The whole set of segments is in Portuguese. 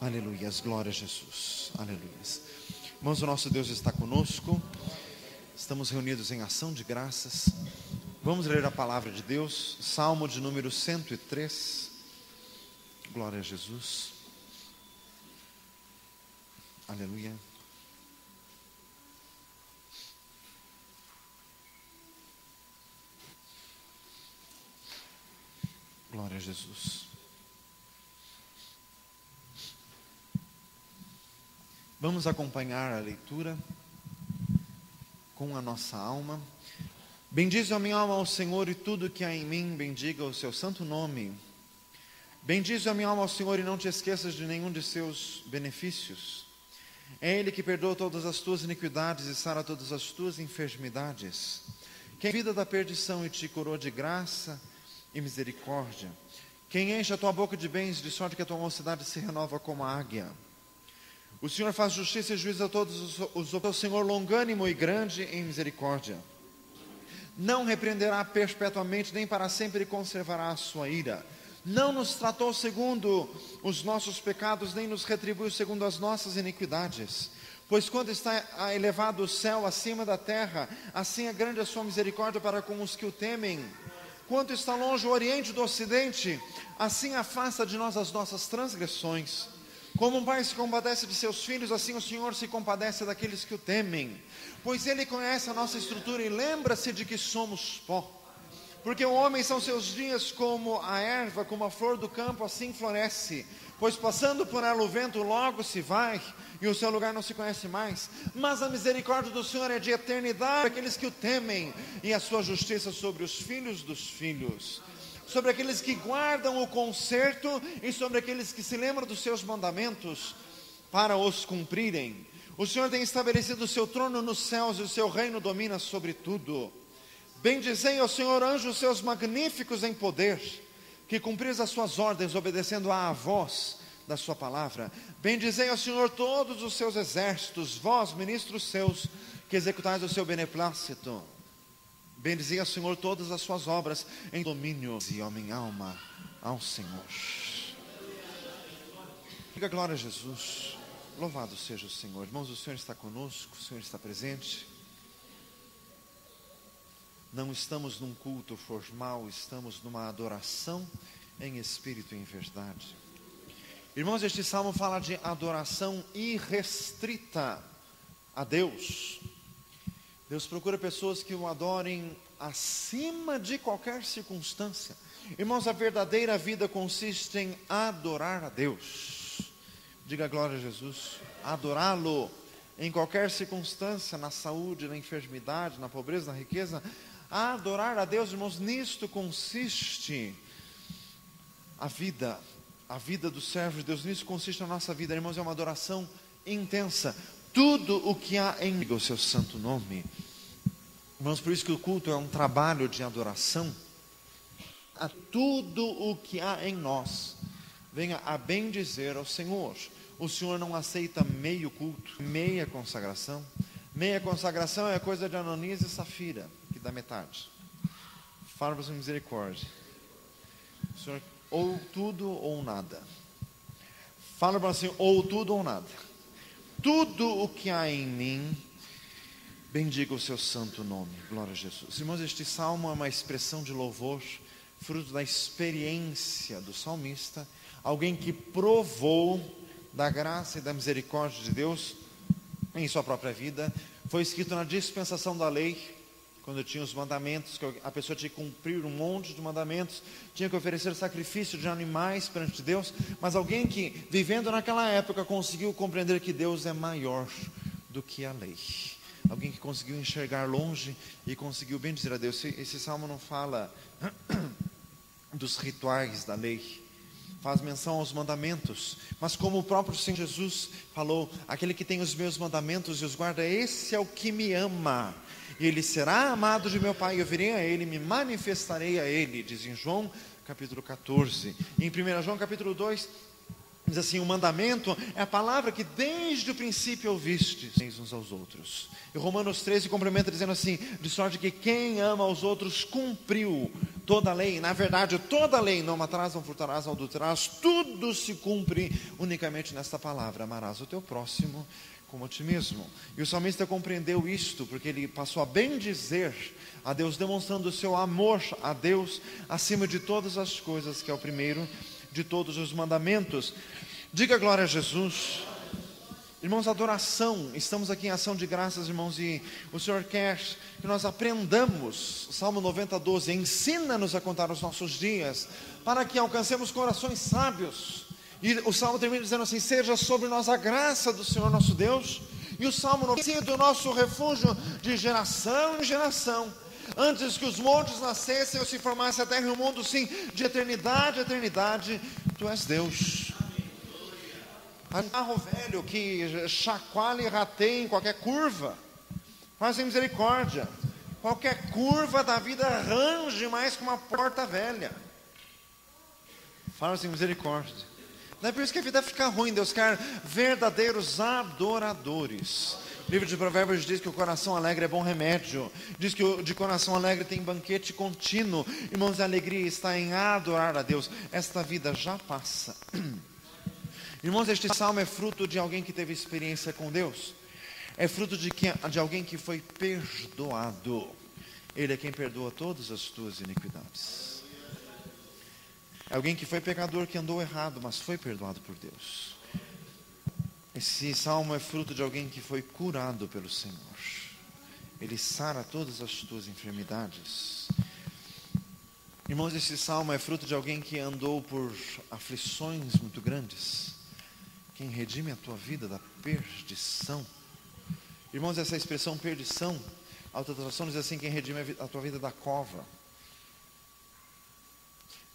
Aleluias, glória a Jesus, aleluias. Irmãos, o nosso Deus está conosco, estamos reunidos em ação de graças. Vamos ler a palavra de Deus, Salmo de número 103, glória a Jesus, aleluia. Glória a Jesus. Vamos acompanhar a leitura com a nossa alma. Bendize a minha alma ao Senhor e tudo que há em mim, bendiga o seu santo nome. Bendize a minha alma ao Senhor e não te esqueças de nenhum de seus benefícios. É Ele que perdoa todas as tuas iniquidades e sara todas as tuas enfermidades. Quem vida da perdição e te coroa de graça e misericórdia. Quem enche a tua boca de bens, de sorte que a tua mocidade se renova como a águia. O Senhor faz justiça e juízo a todos o Senhor longânimo e grande em misericórdia. Não repreenderá perpetuamente, nem para sempre conservará a sua ira. Não nos tratou segundo os nossos pecados, nem nos retribuiu segundo as nossas iniquidades. Pois quando está elevado o céu acima da terra, assim é grande a sua misericórdia para com os que o temem. Quanto está longe o oriente do ocidente, assim afasta de nós as nossas transgressões. Como um pai se compadece de seus filhos, assim o Senhor se compadece daqueles que o temem. Pois Ele conhece a nossa estrutura e lembra-se de que somos pó. Porque o homem são seus dias como a erva, como a flor do campo, assim floresce. Pois passando por ela o vento logo se vai, e o seu lugar não se conhece mais. Mas a misericórdia do Senhor é de eternidade para aqueles que o temem, e a sua justiça sobre os filhos dos filhos. Sobre aqueles que guardam o concerto e sobre aqueles que se lembram dos seus mandamentos para os cumprirem. O Senhor tem estabelecido o seu trono nos céus e o seu reino domina sobre tudo. Bendizei ao Senhor anjos seus magníficos em poder, que cumpris as suas ordens obedecendo à voz da sua palavra. Bendizei ao Senhor todos os seus exércitos, vós ministros seus, que executais o seu beneplácito. Bendizei ao Senhor todas as suas obras em domínio. E ó minha alma ao Senhor. Diga glória a Jesus. Louvado seja o Senhor. Irmãos, o Senhor está conosco, o Senhor está presente. Não estamos num culto formal, estamos numa adoração em espírito e em verdade. Irmãos, este salmo fala de adoração irrestrita a Deus. Deus procura pessoas que o adorem acima de qualquer circunstância. Irmãos, a verdadeira vida consiste em adorar a Deus. Diga glória a Jesus. Adorá-lo em qualquer circunstância, na saúde, na enfermidade, na pobreza, na riqueza. Adorar a Deus, irmãos, nisto consiste a vida do servo de Deus. Nisso consiste a nossa vida, irmãos, é uma adoração intensa. Tudo o que há em o seu santo nome. Irmãos, por isso que o culto é um trabalho de adoração. A tudo o que há em nós, venha a bendizer ao Senhor. O Senhor não aceita meio culto, meia consagração. Meia consagração é coisa de Ananias e Safira, que dá metade. Fala para sua misericórdia. O Senhor, ou tudo ou nada. Fala para assim, ou tudo ou nada. Tudo o que há em mim, bendiga o seu santo nome. Glória a Jesus. Irmãos, este salmo é uma expressão de louvor, fruto da experiência do salmista. Alguém que provou da graça e da misericórdia de Deus em sua própria vida. Foi escrito na dispensação da lei, quando tinha os mandamentos, que a pessoa tinha que cumprir um monte de mandamentos, tinha que oferecer sacrifício de animais perante Deus, mas alguém que, vivendo naquela época, conseguiu compreender que Deus é maior do que a lei. Alguém que conseguiu enxergar longe e conseguiu bendizer a Deus. Esse salmo não fala dos rituais da lei, faz menção aos mandamentos, mas como o próprio Senhor Jesus falou, aquele que tem os meus mandamentos e os guarda, esse é o que me ama. E ele será amado de meu Pai, eu virei a ele, me manifestarei a ele, diz em João capítulo 14. E em 1 João capítulo 2, Diz assim: o mandamento é a palavra que desde o princípio ouvistes uns aos outros. E Romanos 13 complementa dizendo assim: de sorte que quem ama aos outros cumpriu toda a lei. Na verdade, toda a lei: não matarás, não furtarás, não adulterarás, tudo se cumpre unicamente nesta palavra: amarás o teu próximo como a ti mesmo. E o salmista compreendeu isto, porque ele passou a bendizer a Deus, demonstrando o seu amor a Deus acima de todas as coisas, que é o primeiro de todos os mandamentos. Diga glória a Jesus. Irmãos, adoração, estamos aqui em ação de graças, irmãos, e o Senhor quer que nós aprendamos. Salmo 90:12, ensina-nos a contar os nossos dias, para que alcancemos corações sábios. E o Salmo termina dizendo assim: seja sobre nós a graça do Senhor nosso Deus. E o Salmo 90, do nosso refúgio de geração em geração. Antes que os montes nascessem ou se formasse a terra e o mundo, sim, de eternidade a eternidade, Tu és Deus. Um carro velho que chacoalha e rateia em qualquer curva, faz misericórdia. Qualquer curva da vida range mais que uma porta velha. Fala assim, misericórdia. Não é por isso que a vida fica ruim. Deus quer verdadeiros adoradores. O livro de Provérbios diz que o coração alegre é bom remédio. Diz que de coração alegre tem banquete contínuo. Irmãos, a alegria está em adorar a Deus. Esta vida já passa. Irmãos, este salmo é fruto de alguém que teve experiência com Deus. É fruto de alguém que foi perdoado. Ele é quem perdoa todas as tuas iniquidades. É alguém que foi pecador, que andou errado, mas foi perdoado por Deus. Esse salmo é fruto de alguém que foi curado pelo Senhor. Ele sara todas as tuas enfermidades. Irmãos, esse salmo é fruto de alguém que andou por aflições muito grandes. Quem redime a tua vida da perdição. Irmãos, essa expressão perdição, a outra tradução diz assim: quem redime a tua vida da cova.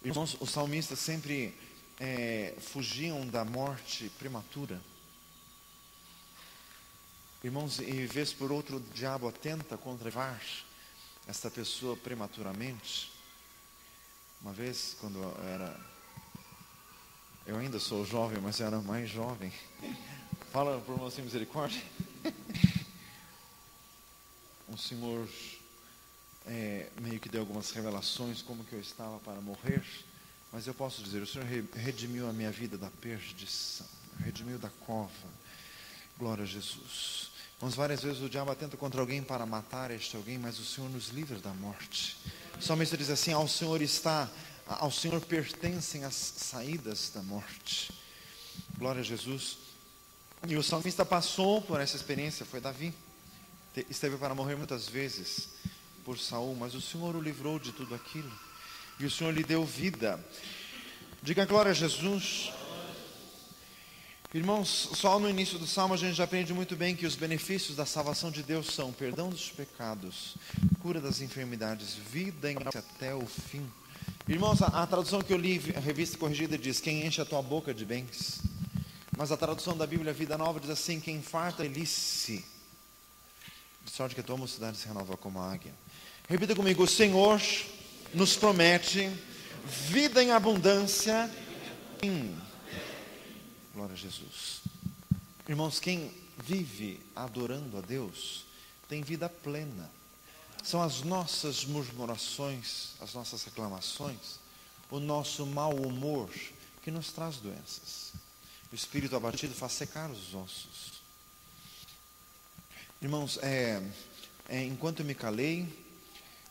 Irmãos, os salmistas sempre fugiam da morte prematura. Irmãos, e vez por outro o diabo atenta contra esta pessoa prematuramente. Uma vez, quando eu ainda sou jovem, mas eu era mais jovem. Fala por uma assim, misericórdia. Um senhor meio que deu algumas revelações como que eu estava para morrer. Mas eu posso dizer, o Senhor redimiu a minha vida da perdição, redimiu da cova. Glória a Jesus. Mas várias vezes o diabo atenta contra alguém para matar este alguém, mas o Senhor nos livra da morte. O salmista diz assim: ao Senhor pertencem as saídas da morte. Glória a Jesus. E o salmista passou por essa experiência, foi Davi. Esteve para morrer muitas vezes por Saul, mas o Senhor o livrou de tudo aquilo. E o Senhor lhe deu vida. Diga glória a Jesus. Irmãos, só no início do salmo a gente já aprende muito bem que os benefícios da salvação de Deus são perdão dos pecados, cura das enfermidades, vida em graça até o fim. Irmãos, a tradução que eu li, a revista corrigida, diz: quem enche a tua boca de bens. Mas a tradução da Bíblia Vida Nova diz assim: quem farta velhice, de sorte que a tua mocidade se renova como a águia. Repita comigo: o Senhor nos promete vida em abundância. Glória a Jesus. Irmãos, quem vive adorando a Deus tem vida plena. São as nossas murmurações, as nossas reclamações, o nosso mau humor que nos traz doenças. O espírito abatido faz secar os ossos. Irmãos, enquanto eu me calei,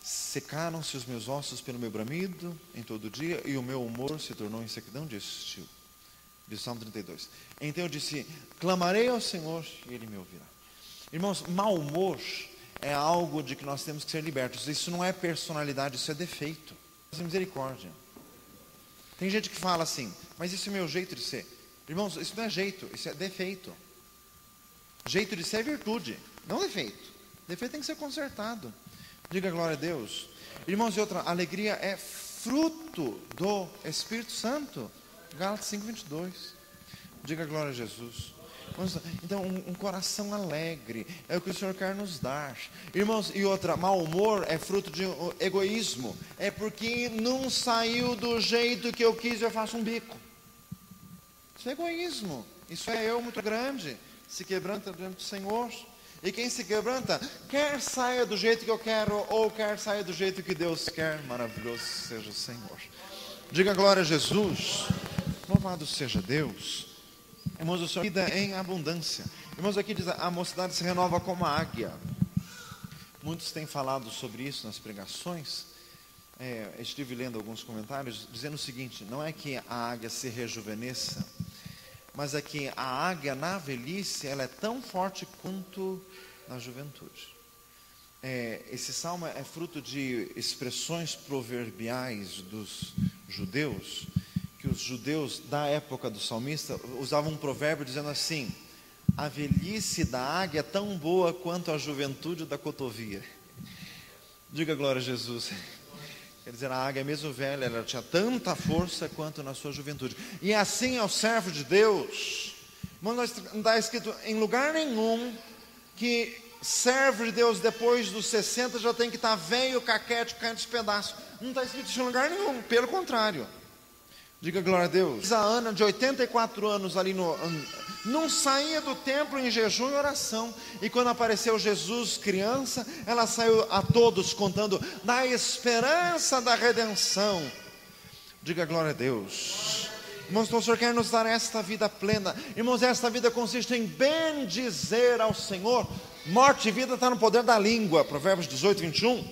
secaram-se os meus ossos pelo meu bramido em todo o dia, e o meu humor se tornou em sequidão de estio. Diz Salmo 32. Então eu disse: clamarei ao Senhor e Ele me ouvirá. Irmãos, mau humor é algo de que nós temos que ser libertos. Isso não é personalidade, isso é defeito. Isso é misericórdia. Tem gente que fala assim: mas isso é meu jeito de ser. Irmãos, isso não é jeito, isso é defeito. Jeito de ser é virtude, não defeito. Defeito tem que ser consertado. Diga glória a Deus. Irmãos, e outra, alegria é fruto do Espírito Santo. Gálatas 5:22. Diga glória a Jesus. Então, um coração alegre é o que o Senhor quer nos dar. Irmãos, e outra, mau humor é fruto de egoísmo. É porque não saiu do jeito que eu quis, eu faço um bico. Isso é egoísmo. Isso é eu muito grande. Se quebranta diante do Senhor. E quem se quebranta, quer saia do jeito que eu quero, ou quer saia do jeito que Deus quer. Maravilhoso seja o Senhor. Diga glória a Jesus. Louvado seja Deus. Irmãos, o Senhor vida em abundância. Irmãos, aqui diz, a mocidade se renova como a águia. Muitos têm falado sobre isso nas pregações. Estive lendo alguns comentários dizendo o seguinte: não é que a águia se rejuvenesça, mas é que a águia na velhice ela é tão forte quanto na juventude. Esse salmo é fruto de expressões proverbiais dos judeus, que os judeus da época do salmista usavam um provérbio dizendo assim: a velhice da águia é tão boa quanto a juventude da cotovia. Diga glória a Jesus. Quer dizer, a águia mesmo velha, ela tinha tanta força quanto na sua juventude. E assim é o servo de Deus. Não está escrito em lugar nenhum que servo de Deus depois dos 60 já tem que estar velho, caquético, caindo de pedaço. Não está escrito isso em lugar nenhum, pelo contrário. Diga glória a Deus. A Ana, de 84 anos, ali não saía do templo em jejum e oração. E quando apareceu Jesus criança, ela saiu a todos contando da esperança da redenção. Diga glória a Deus. Irmãos, então o Senhor quer nos dar esta vida plena. Irmãos, esta vida consiste em bendizer ao Senhor. Morte e vida está no poder da língua. Provérbios 18, 21.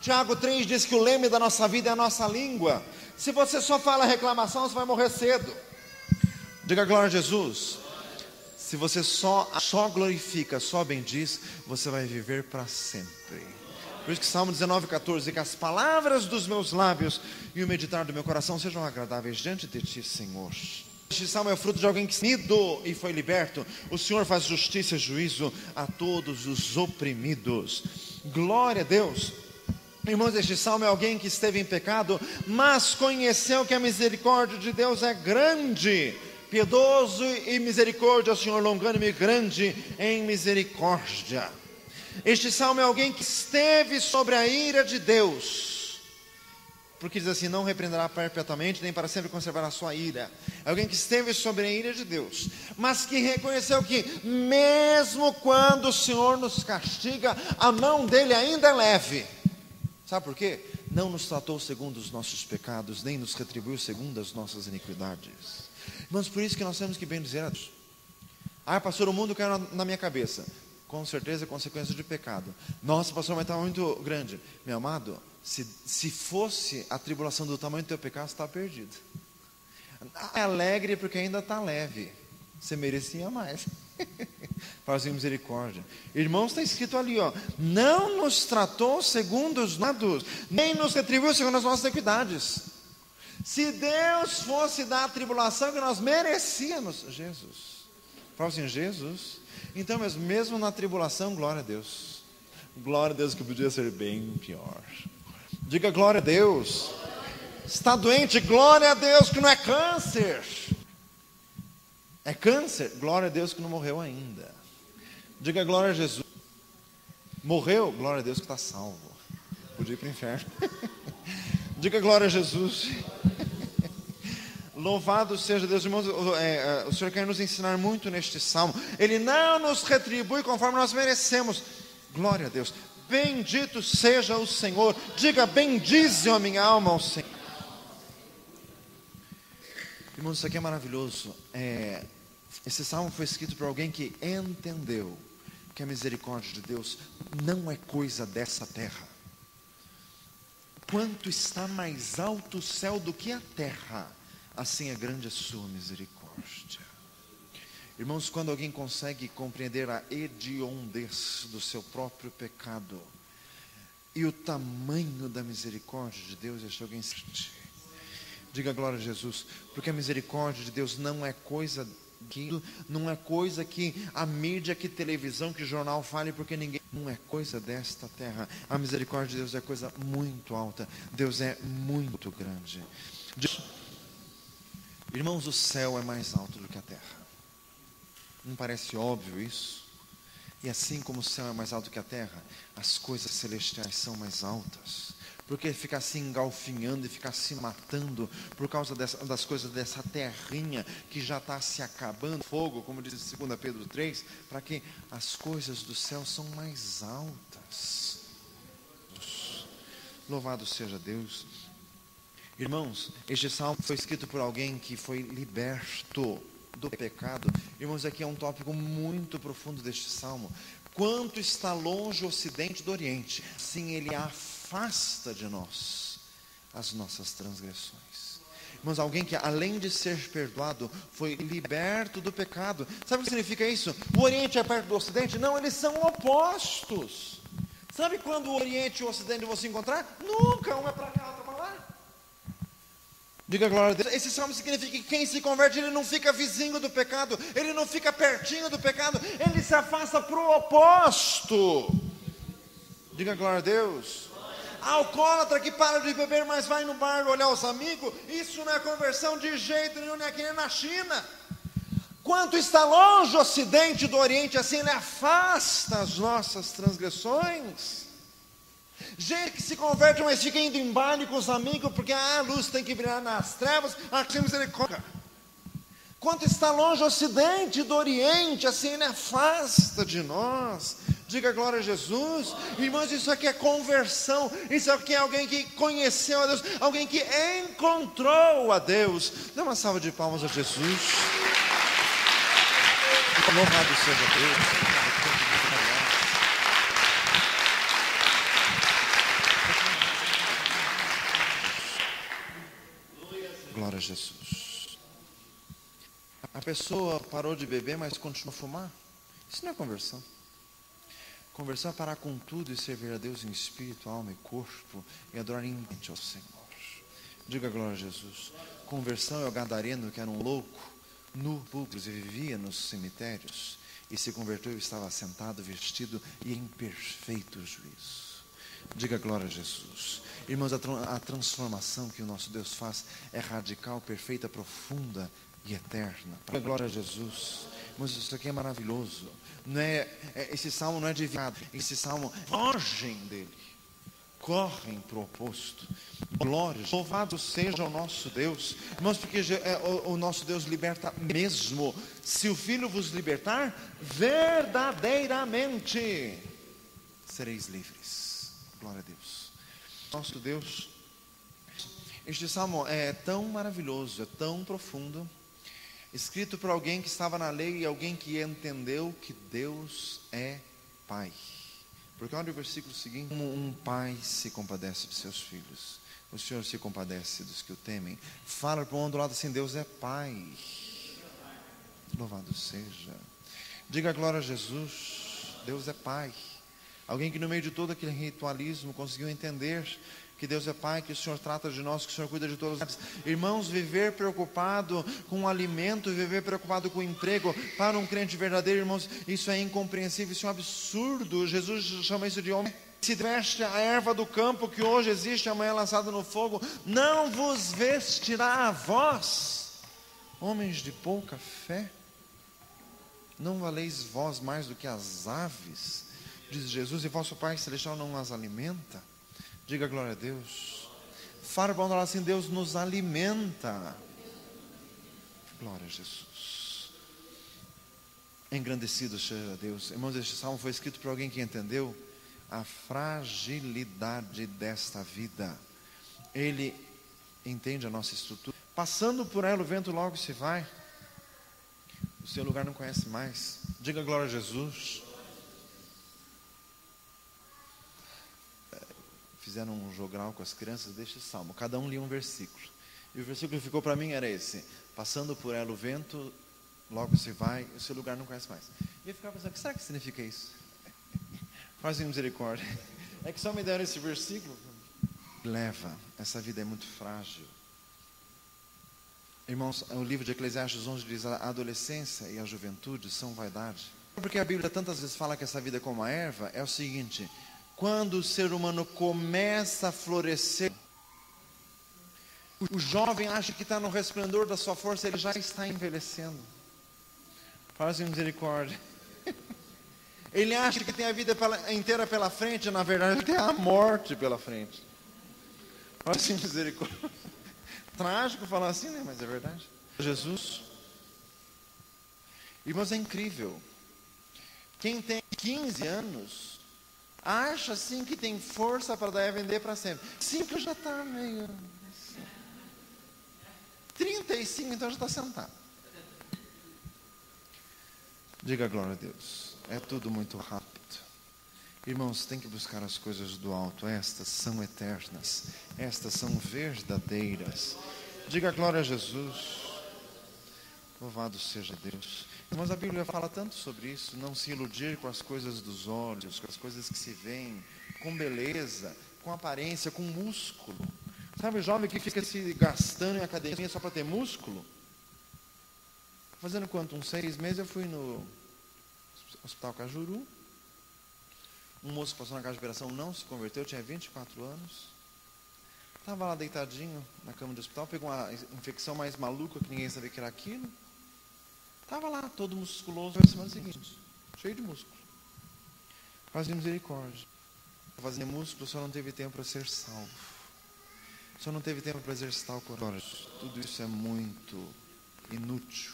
Tiago 3 diz que o leme da nossa vida é a nossa língua. Se você só fala reclamação, você vai morrer cedo. Diga glória a Jesus. Se você só glorifica, só bendiz, você vai viver para sempre. Por isso que Salmo 19:14, que as palavras dos meus lábios e o meditar do meu coração sejam agradáveis diante de ti, Senhor. Este salmo é o fruto de alguém que se unido e foi liberto. O Senhor faz justiça e juízo a todos os oprimidos. Glória a Deus. Irmãos, este salmo é alguém que esteve em pecado, mas conheceu que a misericórdia de Deus é grande. Piedoso e misericórdia, o Senhor longânime e grande em misericórdia. Este salmo é alguém que esteve sobre a ira de Deus, porque diz assim: não repreenderá perpetuamente, nem para sempre conservará a sua ira. É alguém que esteve sobre a ira de Deus, mas que reconheceu que mesmo quando o Senhor nos castiga, a mão dele ainda é leve. Sabe por quê? Não nos tratou segundo os nossos pecados, nem nos retribuiu segundo as nossas iniquidades. Irmãos, por isso que nós temos que bendizer a Deus. Pastor, o mundo caiu na minha cabeça. Com certeza é consequência de pecado. Nossa, pastor, mas está muito grande. Meu amado, se fosse a tribulação do tamanho do teu pecado, você está perdido. É alegre porque ainda está leve. Você merecia mais. Faz misericórdia. Irmãos, está escrito ali, não nos tratou segundo os nossos, nem nos retribuiu segundo as nossas iniquidades. Se Deus fosse dar a tribulação que nós merecíamos, Jesus. Fala assim, Jesus. Então, mesmo na tribulação, glória a Deus. Glória a Deus, que podia ser bem pior. Diga glória a Deus. Está doente, glória a Deus que não é câncer. É câncer, glória a Deus que não morreu ainda. Diga glória a Jesus. Morreu, glória a Deus que está salvo. Podia ir para o inferno. Diga glória a Jesus. Louvado seja Deus. Irmãos, o Senhor quer nos ensinar muito neste salmo. Ele não nos retribui conforme nós merecemos. Glória a Deus. Bendito seja o Senhor. Diga, bendize a minha alma ao Senhor. Irmãos, isso aqui é maravilhoso. Esse salmo foi escrito por alguém que entendeu que a misericórdia de Deus não é coisa dessa terra. Quanto está mais alto o céu do que a terra, assim é grande a sua misericórdia. Irmãos, quando alguém consegue compreender a hediondez do seu próprio pecado e o tamanho da misericórdia de Deus, este alguém sente. Diga glória a Jesus, porque a misericórdia de Deus não é coisa que a mídia, que televisão, que jornal fale, porque ninguém, não é coisa desta terra. A misericórdia de Deus é coisa muito alta. Deus é muito grande. Irmãos, o céu é mais alto do que a terra. Não parece óbvio isso? E assim como o céu é mais alto que a terra, as coisas celestiais são mais altas. Porque ficar se engalfinhando e ficar se matando por causa das coisas dessa terrinha que já está se acabando, fogo, como diz 2 Pedro 3, para que as coisas do céu são mais altas. Louvado seja Deus. Irmãos, este salmo foi escrito por alguém que foi liberto do pecado. Irmãos, aqui é um tópico muito profundo deste salmo. Quanto está longe o ocidente do oriente, sim, ele afasta de nós as nossas transgressões. Irmãos, alguém que além de ser perdoado, foi liberto do pecado. Sabe o que significa isso? O oriente é perto do ocidente? Não, eles são opostos. Sabe quando o oriente e o ocidente vão se encontrar? Nunca, um é para cá, outro para lá. Diga glória a Deus. Esse salmo significa que quem se converte, ele não fica vizinho do pecado, ele não fica pertinho do pecado, ele se afasta para o oposto. Diga glória a Deus. Alcoólatra que para de beber, mas vai no bar olhar os amigos, isso não é conversão de jeito nenhum, nem aqui nem na China. Quanto está longe o ocidente do oriente, assim ele afasta as nossas transgressões. Gente que se converte, mas fica indo em baile com os amigos, porque a luz tem que brilhar nas trevas, aqui misericórdia. Quanto está longe o ocidente do oriente, assim ele afasta de nós. Diga glória a Jesus. Irmãos, isso aqui é conversão. Isso aqui é alguém que conheceu a Deus, alguém que encontrou a Deus. Dê uma salva de palmas a Jesus. Louvado seja Deus. Glória a Jesus. A pessoa parou de beber, mas continua a fumar. Isso não é conversão. Conversão é parar com tudo e servir a Deus em espírito, alma e corpo e adorar em mente ao Senhor. Diga glória a Jesus. Conversão é o gadareno que era um louco, nu, público, e vivia nos cemitérios e se converteu e estava sentado, vestido e em perfeito juízo. Diga glória a Jesus. Irmãos, a transformação que o nosso Deus faz é radical, perfeita, profunda e eterna. Diga glória a Jesus. Irmãos, isso aqui é maravilhoso. Não esse salmo não é divino. Esse salmo, fogem dele, correm para o oposto. Glória, louvado seja o nosso Deus. Irmãos, porque o nosso Deus liberta mesmo. Se o Filho vos libertar, verdadeiramente sereis livres. Glória a Deus. Nosso Deus, este salmo é tão maravilhoso, é tão profundo, escrito por alguém que estava na lei e alguém que entendeu que Deus é Pai. Porque olha o versículo seguinte: como um pai se compadece de seus filhos, o Senhor se compadece dos que o temem. Fala para o outro lado assim: Deus é Pai. Louvado seja. Diga glória a Jesus. Deus é Pai. Alguém que no meio de todo aquele ritualismo conseguiu entender que Deus é Pai, que o Senhor trata de nós, que o Senhor cuida de todas as... Irmãos, viver preocupado com o alimento, viver preocupado com o emprego, para um crente verdadeiro, irmãos, isso é incompreensível, isso é um absurdo. Jesus chama isso de homem. Se veste a erva do campo, que hoje existe, amanhã é lançada no fogo, não vos vestirá a vós, homens de pouca fé? Não valeis vós mais do que as aves? Diz Jesus, e vosso Pai Celestial não as alimenta? Diga glória a Deus. Fala para nós assim: Deus nos alimenta. Glória a Jesus. Engrandecido seja Deus. Irmãos, este salmo foi escrito por alguém que entendeu a fragilidade desta vida. Ele entende a nossa estrutura. Passando por ela, o vento logo se vai. O seu lugar não conhece mais. Diga glória a Jesus. Fizeram um jogral com as crianças deste salmo. Cada um lia um versículo. E o versículo que ficou para mim era esse: passando por ela o vento, logo se vai, o seu lugar não conhece mais. E eu ficava pensando: o que será que significa isso? Faz misericórdia. É que só me deram esse versículo. Leva, essa vida é muito frágil. Irmãos, o livro de Eclesiastes 11 diz: a adolescência e a juventude são vaidade. Porque a Bíblia tantas vezes fala que essa vida é como a erva, é o seguinte: quando o ser humano começa a florescer, o jovem acha que está no resplendor da sua força, ele já está envelhecendo. Faz misericórdia. Ele acha que tem a vida inteira pela frente, na verdade ele tem a morte pela frente. Olha assim, misericórdia. Trágico falar assim, né? Mas é verdade. Jesus. Irmãos, é incrível. Quem tem 15 anos, acha assim que tem força para dar e vender para sempre. 5 já está meio... assim. 35, então já está sentado. Diga glória a Deus. É tudo muito rápido. Irmãos, tem que buscar as coisas do alto. Estas são eternas. Estas são verdadeiras. Diga glória a Jesus. Louvado seja Deus. Irmãos, a Bíblia fala tanto sobre isso. Não se iludir com as coisas dos olhos, com as coisas que se veem, com beleza, com aparência, com músculo. Sabe o jovem que fica se gastando em academia só para ter músculo? Fazendo quanto? Uns 6 meses eu fui no Hospital Cajuru. Um moço que passou na casa de operação não se converteu, tinha 24 anos. Estava lá deitadinho na cama do hospital, pegou uma infecção mais maluca que ninguém sabia que era aquilo. Estava lá, todo musculoso, na semana seguinte, cheio de músculo. Fazia misericórdia. Fazia músculo, só não teve tempo para ser salvo. Só não teve tempo para exercitar o coração. Tudo isso é muito inútil,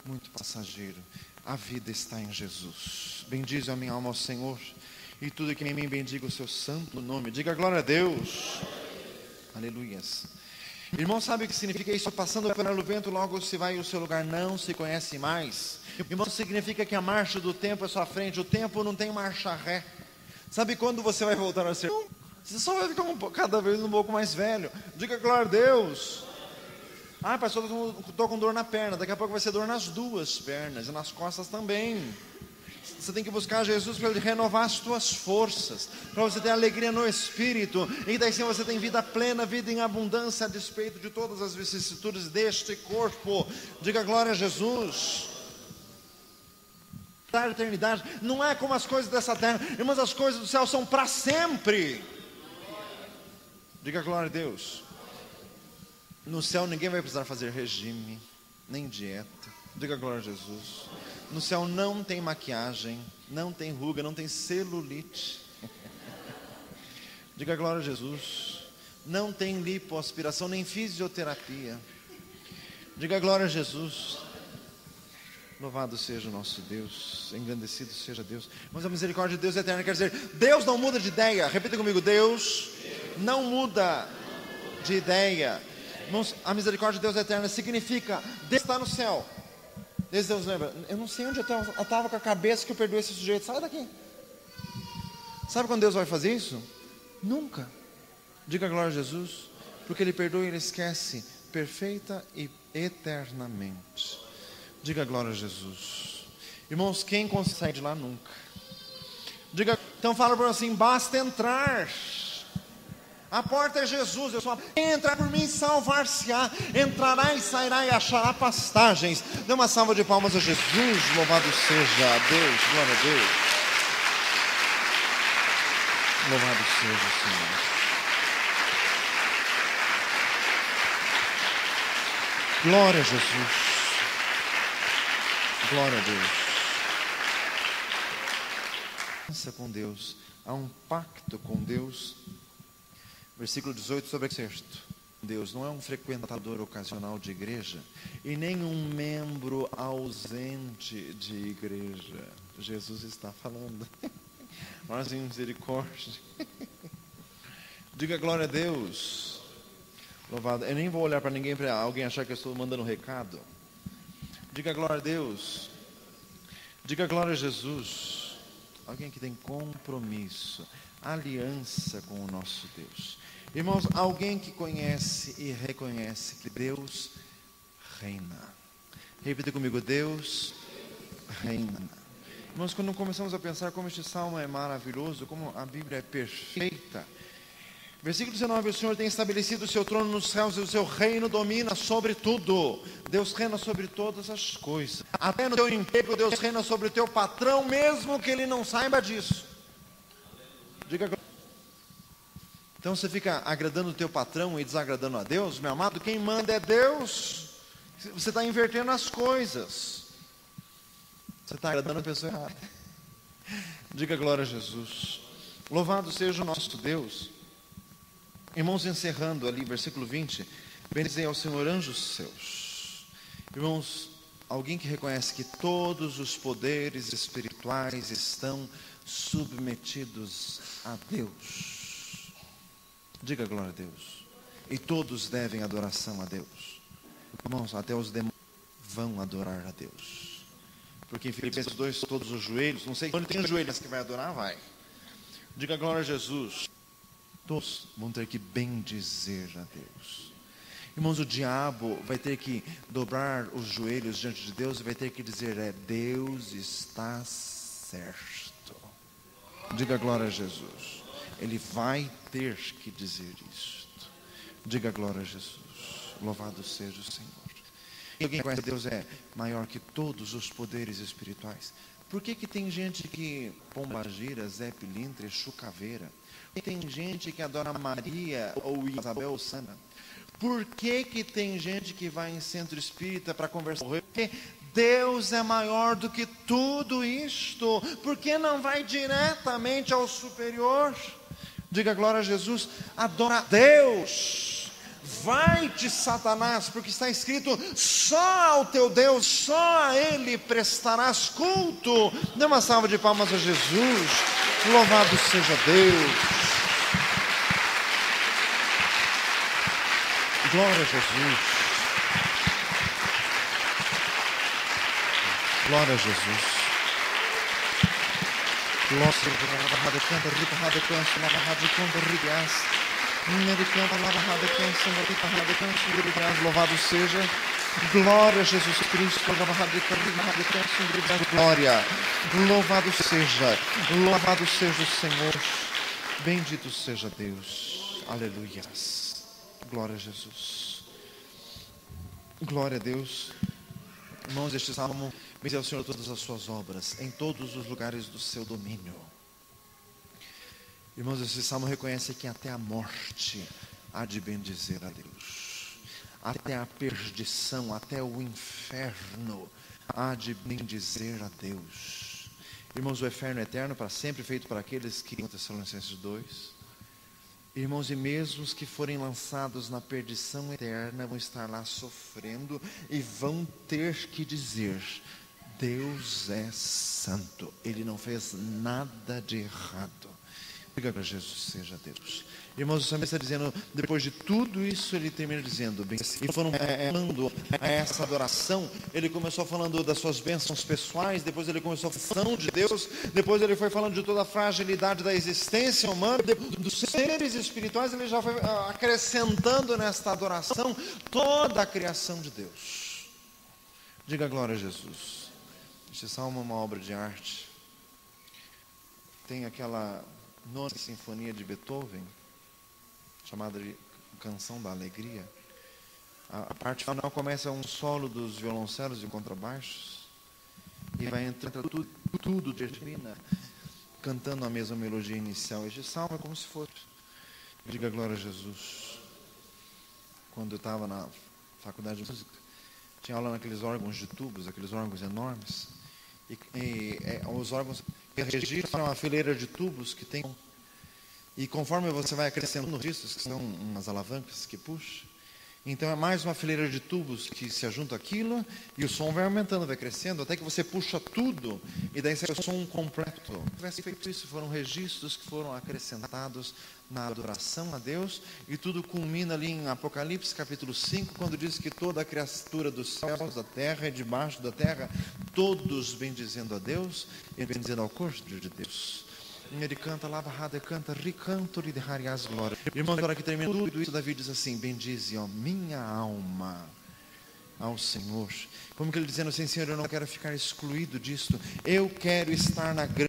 muito passageiro. A vida está em Jesus. Bendize a minha alma ao Senhor, e tudo que em mim bendiga o seu santo nome. Diga glória a Deus. Aleluias. Irmão, sabe o que significa isso? Passando pelo vento, logo se vai e o seu lugar não se conhece mais. Irmão, significa que a marcha do tempo é sua frente. O tempo não tem marcha ré. Sabe quando você vai voltar a ser? Você só vai ficar cada vez um pouco mais velho. Diga glória a Deus. Ah, pastor, estou com dor na perna. Daqui a pouco vai ser dor nas 2 pernas e nas costas também. Você tem que buscar Jesus para Ele renovar as tuas forças, para você ter alegria no Espírito, e daí sim você tem vida plena, vida em abundância, a despeito de todas as vicissitudes deste corpo. Diga glória a Jesus. A eternidade não é como as coisas dessa terra, irmãos, as coisas do céu são para sempre. Diga glória a Deus. No céu ninguém vai precisar fazer regime, nem dieta. Diga glória a Jesus. No céu não tem maquiagem, não tem ruga, não tem celulite. Diga glória a Jesus. Não tem lipoaspiração, nem fisioterapia. Diga glória a Jesus. Louvado seja o nosso Deus, engrandecido seja Deus. Mas a misericórdia de Deus é eterna, quer dizer, Deus não muda de ideia. Repita comigo, Deus não muda de ideia. Irmãos, a misericórdia de Deus é eterna significa, Deus está no céu. Deus lembra, eu não sei onde eu estava com a cabeça que eu perdoei esse sujeito, sai daqui. Sabe quando Deus vai fazer isso? Nunca. Diga glória a Jesus, porque Ele perdoa e Ele esquece, perfeita e eternamente. Diga glória a Jesus. Irmãos, quem consegue sair de lá nunca? Diga, então fala para assim, basta entrar. A porta é Jesus. Eu só quem entrar por mim salvar-se-á, entrará e sairá e achará pastagens. Dê uma salva de palmas a Jesus. Louvado seja Deus, glória a Deus. Louvado seja o Senhor. Glória a Jesus. Glória a Deus. Pensa com Deus. Há um pacto com Deus. Versículo 18 sobre o sexto. Deus não é um frequentador ocasional de igreja e nem um membro ausente de igreja. Jesus está falando. Mas em misericórdia. Diga glória a Deus. Louvado. Eu nem vou olhar para ninguém para alguém achar que eu estou mandando um recado. Diga glória a Deus. Diga glória a Jesus. Alguém que tem compromisso, aliança com o nosso Deus. Irmãos, alguém que conhece e reconhece que Deus reina. Repita comigo, Deus reina. Irmãos, quando começamos a pensar como este salmo é maravilhoso, como a Bíblia é perfeita. Versículo 19, o Senhor tem estabelecido o seu trono nos céus e o seu reino domina sobre tudo. Deus reina sobre todas as coisas. Até no teu emprego, Deus reina sobre o teu patrão, mesmo que ele não saiba disso. Diga. Então você fica agradando o teu patrão e desagradando a Deus, meu amado? Quem manda é Deus. Você está invertendo as coisas. Você está agradando a pessoa errada. Diga glória a Jesus. Louvado seja o nosso Deus. Irmãos, encerrando ali, versículo 20, bendizei ao Senhor anjos seus. Irmãos, alguém que reconhece que todos os poderes espirituais estão submetidos a Deus. Diga glória a Deus. E todos devem adoração a Deus. Irmãos, até os demônios vão adorar a Deus. Porque em Filipenses 2, todos os joelhos, não sei quando tem os joelhos que vai adorar, vai. Diga glória a Jesus. Todos vão ter que bendizer a Deus. Irmãos, o diabo vai ter que dobrar os joelhos diante de Deus e vai ter que dizer, Deus está certo. Diga glória a Jesus. Ele vai ter que dizer isto. Diga glória a Jesus. Louvado seja o Senhor. E alguém que conhece Deus é maior que todos os poderes espirituais. Por que tem gente que Pombagira, Zé Pilintra, Exu Caveira? Por que tem gente que adora Maria ou Isabel Sana? Por que tem gente que vai em centro espírita para conversar? Porque Deus é maior do que tudo isto. Por que não vai diretamente ao superior? Diga glória a Jesus. Adora a Deus. Vai-te, Satanás, porque está escrito, só ao teu Deus, só a Ele prestarás culto. Dê uma salva de palmas a Jesus. Louvado seja Deus. Glória a Jesus. Glória a Jesus. Louvado seja. Glória a Jesus Cristo. Glória. Louvado seja. Louvado seja o Senhor. Bendito seja Deus. Aleluias. Glória a Jesus. Glória a Deus. Irmãos, este salmo bendiz ao Senhor todas as suas obras, em todos os lugares do seu domínio. Irmãos, esse salmo reconhece que até a morte há de bendizer a Deus. Até a perdição, até o inferno há de bendizer a Deus. Irmãos, o inferno eterno para sempre feito para aqueles que, em Tessalonicenses 2. Irmãos, e mesmo os que forem lançados na perdição eterna vão estar lá sofrendo e vão ter que dizer, Deus é santo, Ele não fez nada de errado. Diga para Jesus seja Deus. Irmãos, o Senhor está dizendo, depois de tudo isso, ele termina dizendo, e foram falando a essa adoração, ele começou falando das suas bênçãos pessoais, depois ele começou falando de Deus, depois ele foi falando de toda a fragilidade da existência humana, dos seres espirituais, ele já foi acrescentando nesta adoração toda a criação de Deus. Diga glória a Jesus. Este salmo é uma obra de arte. Tem aquela nona sinfonia de Beethoven, chamada de Canção da Alegria. A parte final começa um solo dos violoncelos e contrabaixos, e vai entrando tudo termina cantando a mesma melodia inicial. Este salmo é como se fosse, diga glória a Jesus. Quando eu estava na faculdade de música, tinha aula naqueles órgãos de tubos, aqueles órgãos enormes, e os órgãos registram uma fileira de tubos que tem, e conforme você vai acrescentando registros, que são umas alavancas que puxam, então é mais uma fileira de tubos que se ajunta aquilo, e o som vai aumentando, vai crescendo, até que você puxa tudo, e daí sai o som completo. Se tivesse feito isso, foram registros que foram acrescentados na adoração a Deus, e tudo culmina ali em Apocalipse capítulo 5, quando diz que toda a criatura dos céus, da terra e debaixo da terra, todos bendizendo a Deus e bendizendo ao Corpo de Deus. Ele canta, lava, canta, ricanto, lhe derrarias glória. Irmãos, agora que termina tudo isso, Davi diz assim, bendize, ó, minha alma ao Senhor. Como que ele dizendo assim, Senhor, eu não quero ficar excluído disto, eu quero estar na grande